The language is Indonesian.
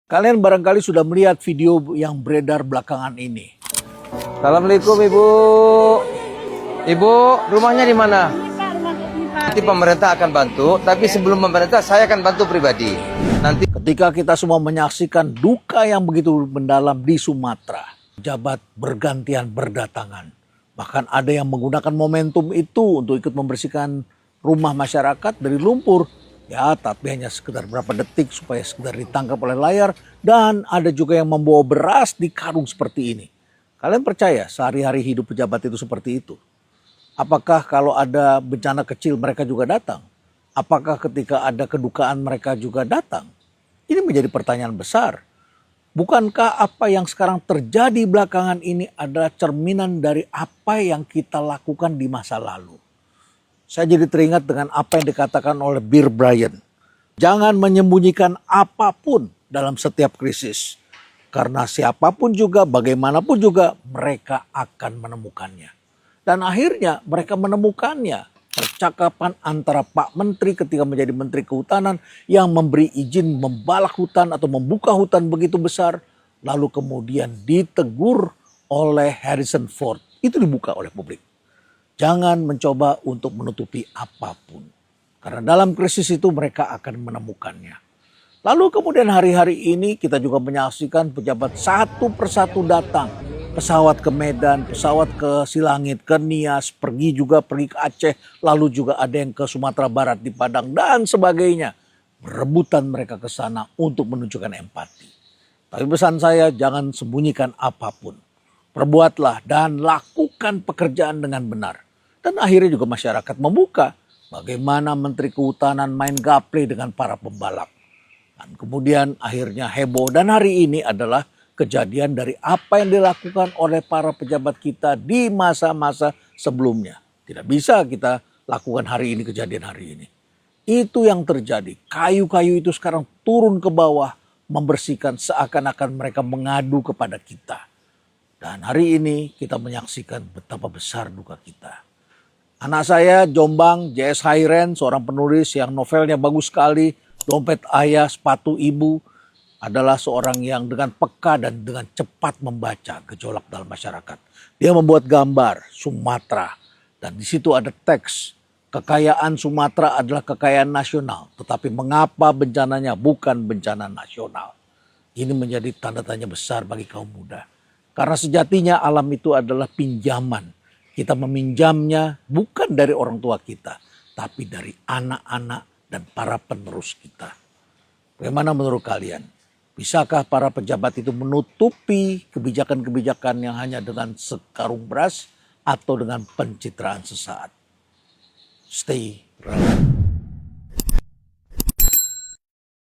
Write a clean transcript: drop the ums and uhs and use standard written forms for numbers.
Kalian barangkali sudah melihat video yang beredar belakangan ini. Assalamualaikum Ibu. Ibu, rumahnya di mana? Nanti pemerintah akan bantu, tapi sebelum pemerintah saya akan bantu pribadi. Nanti Ketika kita semua menyaksikan duka yang begitu mendalam di Sumatera, pejabat bergantian berdatangan. Bahkan ada yang menggunakan momentum itu untuk ikut membersihkan rumah masyarakat dari lumpur. Ya, tapi hanya sekedar berapa detik supaya sekedar ditangkap oleh layar. Dan ada juga yang membawa beras di karung seperti ini. Kalian percaya sehari-hari hidup pejabat itu seperti itu? Apakah kalau ada bencana kecil mereka juga datang? Apakah ketika ada kedukaan mereka juga datang? Ini menjadi pertanyaan besar. Bukankah apa yang sekarang terjadi belakangan ini adalah cerminan dari apa yang kita lakukan di masa lalu? Saya jadi teringat dengan apa yang dikatakan oleh Bear Bryant. Jangan menyembunyikan apapun dalam setiap krisis. Karena siapapun juga, bagaimanapun juga, mereka akan menemukannya. Dan akhirnya mereka menemukannya. Percakapan antara Pak Menteri ketika menjadi Menteri Kehutanan yang memberi izin membalak hutan atau membuka hutan begitu besar. Lalu kemudian ditegur oleh Harrison Ford. Itu dibuka oleh publik. Jangan mencoba untuk menutupi apapun. Karena dalam krisis itu mereka akan menemukannya. Lalu kemudian hari-hari ini kita juga menyaksikan pejabat satu persatu datang. Pesawat ke Medan, pesawat ke Silangit, ke Nias, pergi ke Aceh. Lalu juga ada yang ke Sumatera Barat di Padang dan sebagainya. Berebutan mereka ke sana untuk menunjukkan empati. Tapi pesan saya jangan sembunyikan apapun. Perbuatlah dan lakukan pekerjaan dengan benar. Dan akhirnya juga masyarakat membuka bagaimana Menteri Kehutanan main gaple dengan para pembalap. Dan kemudian akhirnya heboh. Dan hari ini adalah kejadian dari apa yang dilakukan oleh para pejabat kita di masa-masa sebelumnya. Tidak bisa kita lakukan hari ini kejadian hari ini. Itu yang terjadi. Kayu-kayu itu sekarang turun ke bawah membersihkan seakan-akan mereka mengadu kepada kita. Dan hari ini kita menyaksikan betapa besar duka kita. Anak saya Jombang, J.S. Hairen, seorang penulis yang novelnya bagus sekali, Dompet Ayah, Sepatu Ibu, adalah seorang yang dengan peka dan dengan cepat membaca gejolak dalam masyarakat. Dia membuat gambar Sumatera dan di situ ada teks, kekayaan Sumatera adalah kekayaan nasional, tetapi mengapa bencananya bukan bencana nasional? Ini menjadi tanda tanya besar bagi kaum muda. Karena sejatinya alam itu adalah pinjaman. Kita meminjamnya bukan dari orang tua kita, tapi dari anak-anak dan para penerus kita. Bagaimana menurut kalian? Bisakah para pejabat itu menutupi kebijakan-kebijakan yang hanya dengan sekarung beras atau dengan pencitraan sesaat? Stay relevant.